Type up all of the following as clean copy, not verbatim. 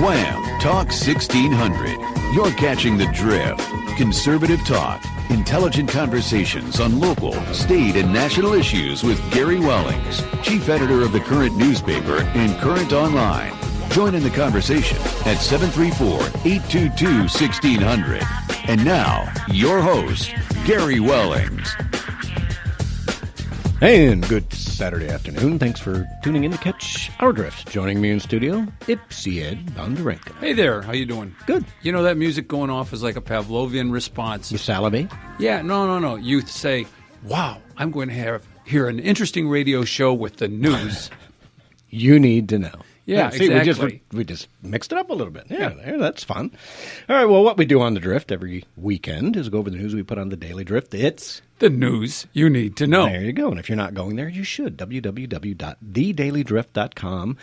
Wham! Talk 1600. You're catching the drift. Conservative talk. Intelligent conversations on local, state, and national issues with Gary Wellings, chief editor of the Current newspaper and Current Online. Join in the conversation at 734-822-1600. And now, your host, Gary Wellings. And good Saturday afternoon. Thanks for tuning in to catch our drift. Joining me in studio, Ipsy Ed Bonderenka. Hey there, how you doing? Good. You know that music going off is like a Pavlovian response. You salivate? Yeah, no. You say, wow, I'm going to hear an interesting radio show with the news. You need to know. Yeah, see, exactly. We just mixed it up a little bit. Yeah, that's fun. All right, well, what we do on the Drift every weekend is go over the news we put on the Daily Drift. It's the news you need to know. There you go. And if you're not going there, you should. www.thedailydrift.com.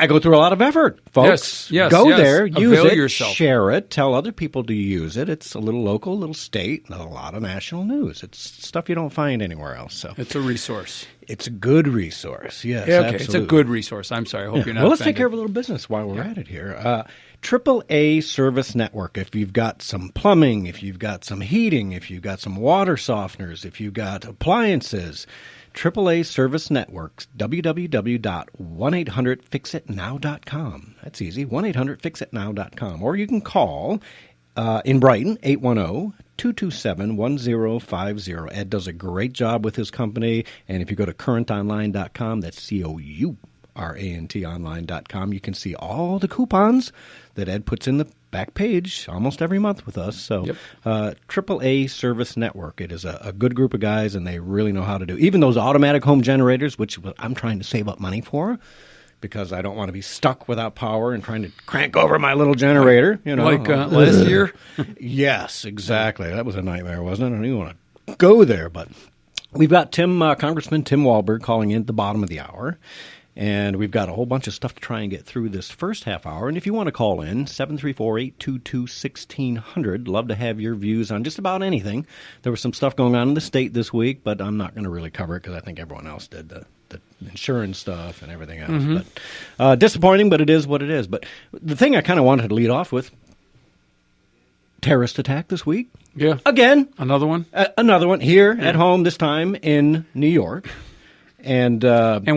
I go through a lot of effort, folks. Yes. Go there, use Avail it, yourself. Share it, tell other people to use it. It's a little local, a little state, and a lot of national news. It's stuff you don't find anywhere else. So it's a resource. It's a good resource, yes. Yeah, okay, absolutely. It's a good resource. I'm sorry. I hope you're not Well, let's offended. take care of a little business while we're at it here. AAA Service Network. If you've got some plumbing, if you've got some heating, if you've got some water softeners, if you've got appliances, AAA Service Networks, www.1800fixitnow.com. That's easy, 1-800-FixItNow.com. Or you can call in Brighton, 810-227-1050. Ed does a great job with his company. And if you go to currentonline.com, that's COURANT online.com, you can see all the coupons that Ed puts in the back page almost every month with us. So AAA Service Network, it is a good group of guys, and they really know how to do even those automatic home generators, which I'm trying to save up money for because I don't want to be stuck without power and trying to crank over my little generator. You know, like last year? Yes, exactly. That was a nightmare, wasn't it? I don't even want to go there, but we've got Congressman Tim Walberg calling in at the bottom of the hour. And we've got a whole bunch of stuff to try and get through this first half hour. And if you want to call in, 734-822-1600. Love to have your views on just about anything. There was some stuff going on in the state this week, but I'm not going to really cover it because I think everyone else did, the insurance stuff and everything else. Mm-hmm. But disappointing, but it is what it is. But the thing I kind of wanted to lead off with, terrorist attack this week. Yeah. Again. Another one? Another one here at home, this time in New York. And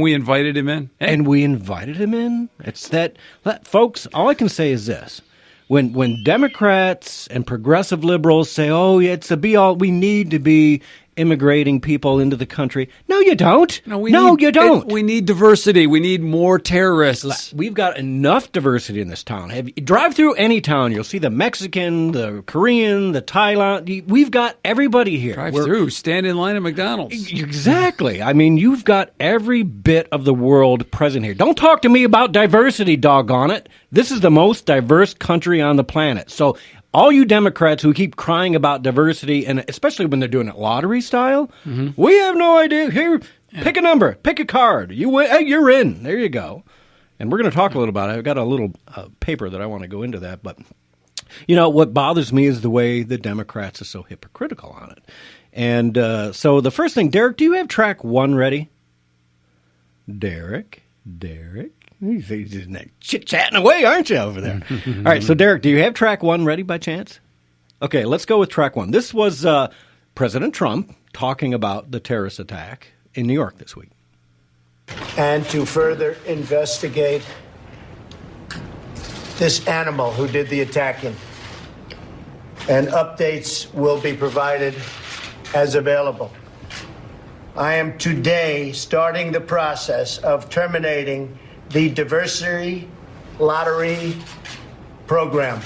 we invited him in. Hey. And we invited him in. It's that, folks, all I can say is this. When Democrats and progressive liberals say, oh, it's a be-all, we need to be immigrating people into the country. No, you don't. You don't. We need diversity. We need more terrorists. We've got enough diversity in this town. Drive through any town, you'll see the Mexican, the Korean, the Thailand. We've got everybody here. Drive through. Stand in line at McDonald's. Exactly. I mean, you've got every bit of the world present here. Don't talk to me about diversity, doggone it. This is the most diverse country on the planet. So all you Democrats who keep crying about diversity, and especially when they're doing it lottery style, we have no idea. Here, pick a number, pick a card. You win, hey, you're in. There you go. And we're going to talk a little about it. I've got a little paper that I want to go into that. But, you know, what bothers me is the way the Democrats are so hypocritical on it. And so the first thing, Derek, do you have track 1 ready? Derek. He's just chit-chatting away, aren't you, over there? All right, so Derek, do you have track 1 ready by chance? Okay, let's go with track 1. This was President Trump talking about the terrorist attack in New York this week. And to further investigate this animal who did the attacking. And updates will be provided as available. I am today starting the process of terminating the diversity lottery program.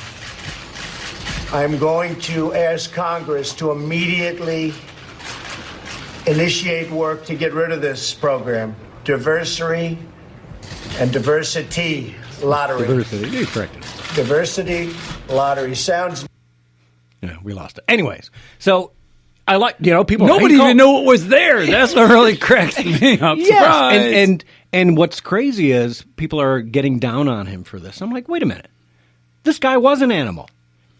I'm going to ask Congress to immediately initiate work to get rid of this program. Diversity and diversity lottery. Diversity, you corrected it. Diversity lottery sounds. Yeah, we lost it. Anyways, so I like, people. Nobody even knew it was there. That's what really cracks me up. Yes, Surprise. and what's crazy is people are getting down on him for this. I'm like, wait a minute. This guy was an animal.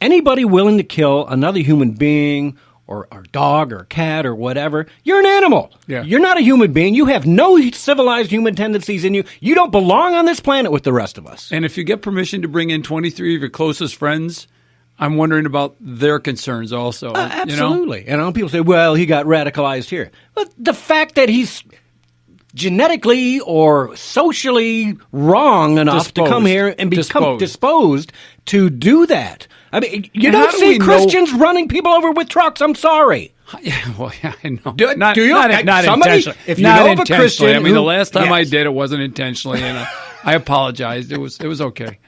Anybody willing to kill another human being or dog or cat or whatever, you're an animal. Yeah. You're not a human being. You have no civilized human tendencies in you. You don't belong on this planet with the rest of us. And if you get permission to bring in 23 of your closest friends, I'm wondering about their concerns also. Absolutely. You know, people say, well, he got radicalized here. But the fact that he's genetically or socially wrong enough to come here and become disposed to do that. I mean, you don't see Christians running people over with trucks. I'm sorry. Yeah, well, yeah, I know. Do you? Not intentionally. If you not know of a Christian, I mean, the last time I did, it wasn't intentionally, and I apologized. It was okay.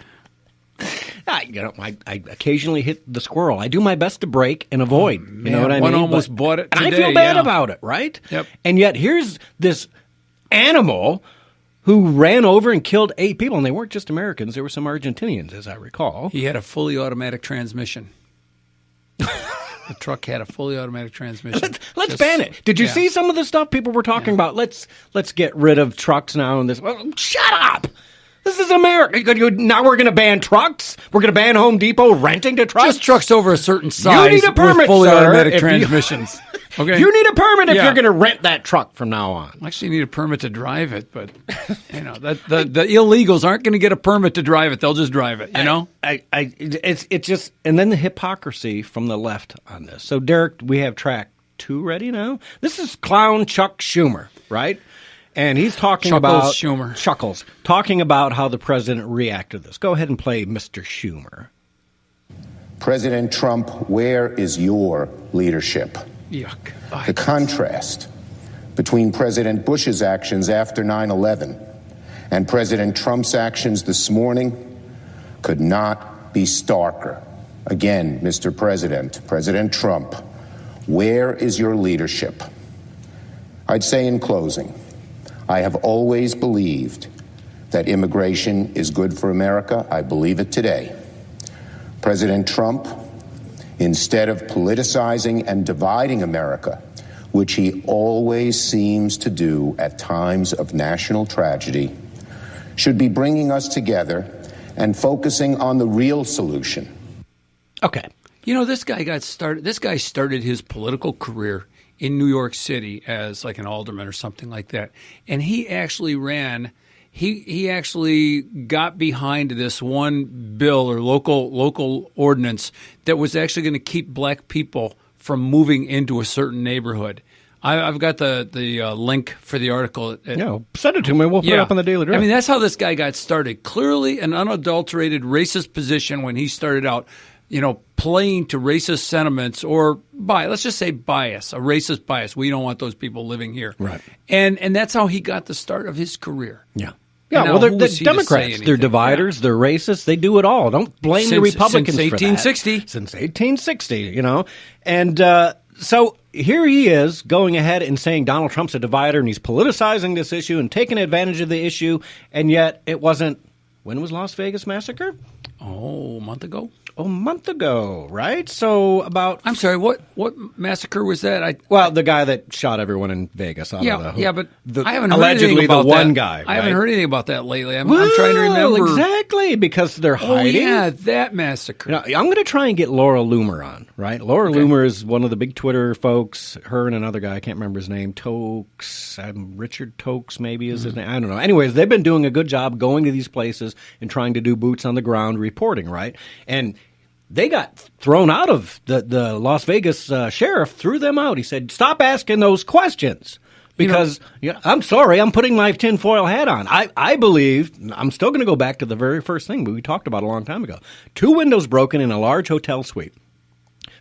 I occasionally hit the squirrel. I do my best to break and avoid. You know what I mean? One almost bought it today. And I feel bad about it, right? Yep. And yet here's this animal who ran over and killed 8 people, and they weren't just Americans. There were some Argentinians, as I recall. He had a fully automatic transmission. The truck had a fully automatic transmission. Let's ban it. Did you see some of the stuff people were talking about? Let's get rid of trucks now and this. Well, shut up. This is America. Now we're going to ban trucks? We're going to ban Home Depot renting to trucks? Just trucks over a certain size. You need a permit, with fully sir, automatic transmissions. Okay. You need a permit if you're going to rent that truck from now on. I actually need a permit to drive it, but you know the illegals aren't going to get a permit to drive it. They'll just drive it. You know, it's just, and then the hypocrisy from the left on this. So Derek, we have track 2 ready now. This is clown Chuck Schumer, right? And he's talking about Chuckles talking about how the president reacted to this. Go ahead and play Mr. Schumer. President Trump, where is your leadership? Yuck. The contrast between President Bush's actions after 9/11 and President Trump's actions this morning could not be starker. Again, Mr. President, President Trump, where is your leadership? I'd say in closing, I have always believed that immigration is good for America. I believe it today. President Trump, instead of politicizing and dividing America, which he always seems to do at times of national tragedy, should be bringing us together and focusing on the real solution. Okay. You know, this guy started his political career in New York City as like an alderman or something like that. And he actually ran he actually got behind this one bill or local ordinance that was actually going to keep black people from moving into a certain neighborhood. I've got the link for the article. No, send it to me. We'll put it up on the Daily Drive. I mean, that's how this guy got started. Clearly an unadulterated racist position when he started out, you know, playing to racist sentiments or let's just say bias, a racist bias. We don't want those people living here. Right. And that's how he got the start of his career. Yeah. Yeah, well, they're Democrats. They're dividers. They're racists. They do it all. Don't blame the Republicans since 1860. For that. Since 1860, you know. And so here he is going ahead and saying Donald Trump's a divider and he's politicizing this issue and taking advantage of the issue. And yet it wasn't. When was Las Vegas massacre? Oh, a month ago? A month ago, right? So about... I'm sorry, what massacre was that? Well, the guy that shot everyone in Vegas. But I haven't heard allegedly anything about the one that. guy. Right? I haven't heard anything about that lately. I'm trying to remember. Exactly, because they're hiding. Oh, yeah, that massacre. Now, I'm going to try and get Laura Loomer on, right? Laura Loomer is one of the big Twitter folks. Her and another guy, I can't remember his name, Tokes, Richard Tokes maybe is his name. I don't know. Anyways, they've been doing a good job going to these places and trying to do boots on the ground reporting, right? And they got thrown out of the Las Vegas sheriff, threw them out. He said, stop asking those questions because I'm sorry, I'm putting my tinfoil hat on. I believe, I'm still going to go back to the very first thing we talked about a long time ago. 2 windows broken in a large hotel suite.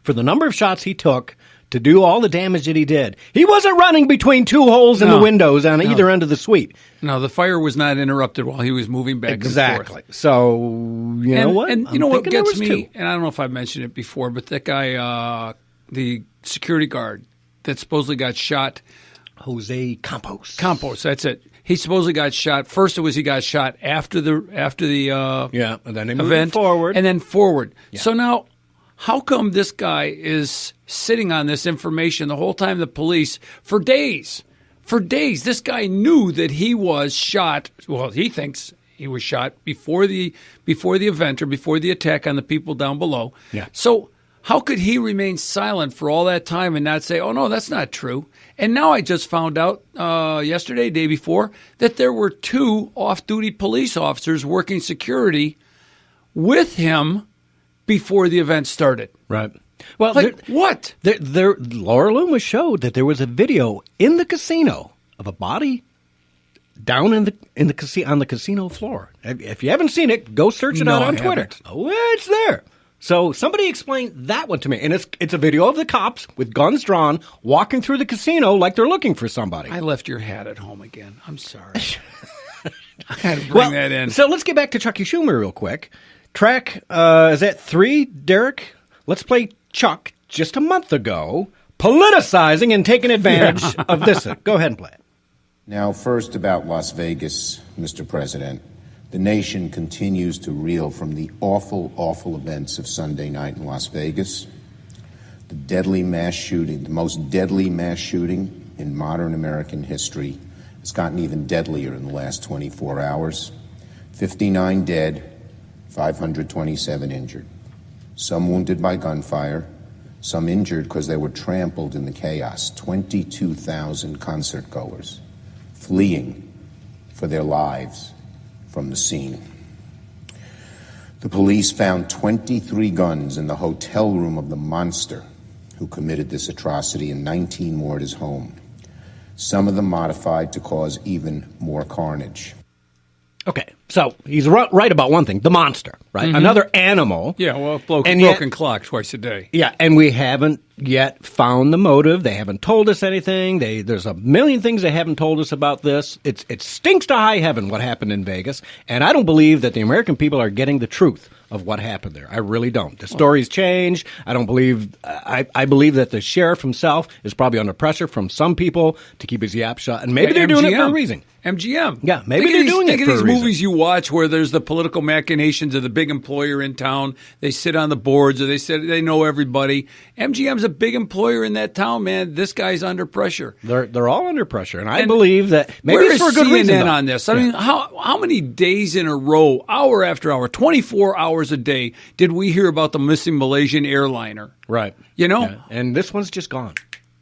For the number of shots he took to do all the damage that he did, he wasn't running between 2 holes in the windows on either end of the suite. No, the fire was not interrupted while he was moving back and forth. Exactly. So, you know what? And you know what gets me, and I don't know if I've mentioned it before, but that guy, the security guard that supposedly got shot. Jose Campos, that's it. He supposedly got shot. First he got shot after the and then he moved event. Forward. And then forward. Yeah. So now, how come this guy is sitting on this information the whole time the police, for days, this guy knew that he was shot. Well, he thinks he was shot before the event or before the attack on the people down below. Yeah. So How could he remain silent for all that time and not say, oh, no, that's not true? And now I just found out yesterday, day before, that there were 2 off-duty police officers working security with him before the event started. Right. Well, what? Laura Loomis showed that there was a video in the casino of a body down in the casino on the casino floor. If you haven't seen it, go search it out on Twitter. Haven't. Oh, it's there. So somebody explained that one to me, and it's a video of the cops with guns drawn walking through the casino like they're looking for somebody. I left your hat at home again. I'm sorry. I had to bring that in. So let's get back to Chuck Schumer real quick. Track is that 3, Derek? Let's play Chuck just a month ago politicizing and taking advantage of this. Go ahead and play it. Now, first about Las Vegas, Mr. President. The nation continues to reel from the awful, awful events of Sunday night in Las Vegas. The deadly mass shooting, the most deadly mass shooting in modern American history. It's gotten even deadlier in the last 24 hours. 59 dead, 527 injured. Some wounded by gunfire, some injured because they were trampled in the chaos. 22,000 concert goers fleeing for their lives from the scene. The police found 23 guns in the hotel room of the monster who committed this atrocity and 19 more at his home. Some of them modified to cause even more carnage. Okay, so he's right about one thing, the monster, right? Another animal. Yeah, well, broken clock twice a day. Yeah, and we haven't yet found the motive. They haven't told us anything. There's a million things they haven't told us about this. It stinks to high heaven what happened in Vegas, and I don't believe that the American people are getting the truth of what happened there. I really don't. The story's changed. I don't believe I believe that the sheriff himself is probably under pressure from some people to keep his yap shut, and maybe they're doing it for a reason. MGM. Yeah, maybe they're doing it for a reason. Think of these movies you watch where there's the political machinations of the big employer in town. They sit on the boards, or they know everybody. MGM's a big employer in that town, man. This guy's under pressure. They're all under pressure, and I believe that maybe where it's for is a good reason. CNN on this? I mean, how many days in a row, hour after hour, 24 hours a day, did we hear about the missing Malaysian airliner? Right. You know? Yeah. And this one's just gone.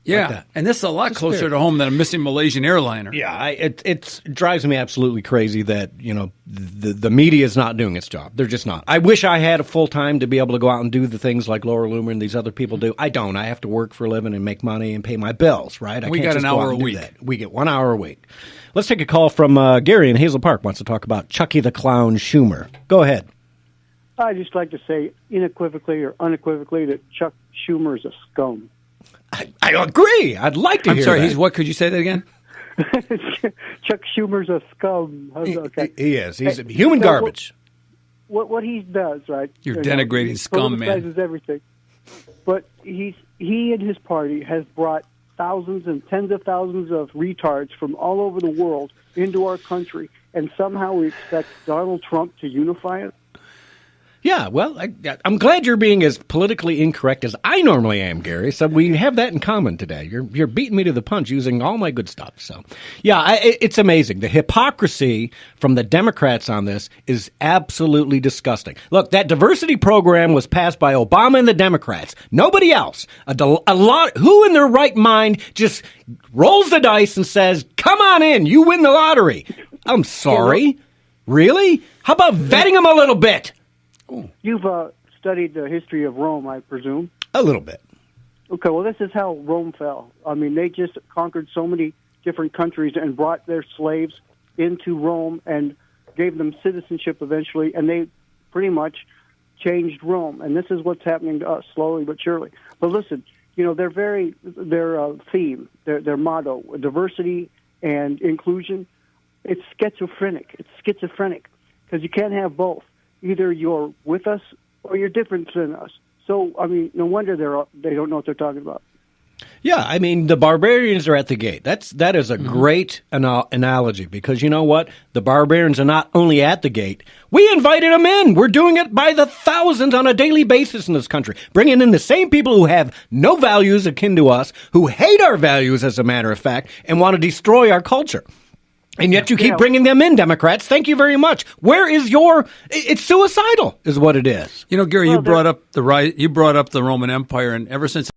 Yeah, like and this is a lot closer to home than a missing Malaysian airliner. Yeah, it drives me absolutely crazy that the media is not doing its job. They're just not. I wish I had a full time to be able to go out and do the things like Laura Loomer and these other people do. I don't. I have to work for a living and make money and pay my bills. Right? We got an hour a week. We get 1 hour a week. Let's take a call from Gary in Hazel Park. Wants to talk about Chucky the Clown Schumer. Go ahead. I'd just like to say unequivocally or unequivocally that Chuck Schumer is a scum. I agree. I'd like to hear that. I'm sorry, what? Could you say that again? Chuck Schumer's a scum. Okay. He is. He's human garbage. What he does, right? You're denigrating scum, man. Politicizes everything. But he and his party has brought thousands and tens of thousands of retards from all over the world into our country, and somehow we expect Donald Trump to unify it. Yeah, well, I'm glad you're being as politically incorrect as I normally am, Gary. So we have that in common today. You're beating me to the punch using all my good stuff. So, yeah, it's amazing. The hypocrisy from the Democrats on this is absolutely disgusting. Look, that diversity program was passed by Obama and the Democrats. Nobody else. A lot. Who in their right mind just rolls the dice and says, "Come on in, you win the lottery"? I'm sorry, really? How about vetting them a little bit? You've studied the history of Rome, I presume. A little bit. Okay, well, this is how Rome fell. I mean, they just conquered so many different countries and brought their slaves into Rome and gave them citizenship eventually, and they pretty much changed Rome. And this is what's happening to us, slowly but surely. But listen, their theme, their motto, diversity and inclusion, it's schizophrenic. It's schizophrenic because you can't have both. Either you're with us or you're different than us. So, I mean, no wonder they don't know what they're talking about. Yeah, I mean, the barbarians are at the gate. That is a great analogy because you know what? The barbarians are not only at the gate. We invited them in. We're doing it by the thousands on a daily basis in this country, bringing in the same people who have no values akin to us, who hate our values, as a matter of fact, and want to destroy our culture. And yet you keep bringing them in, Democrats. Thank you very much. Where is it's suicidal is what it is. You know, Gary, you brought up the Roman Empire, and ever since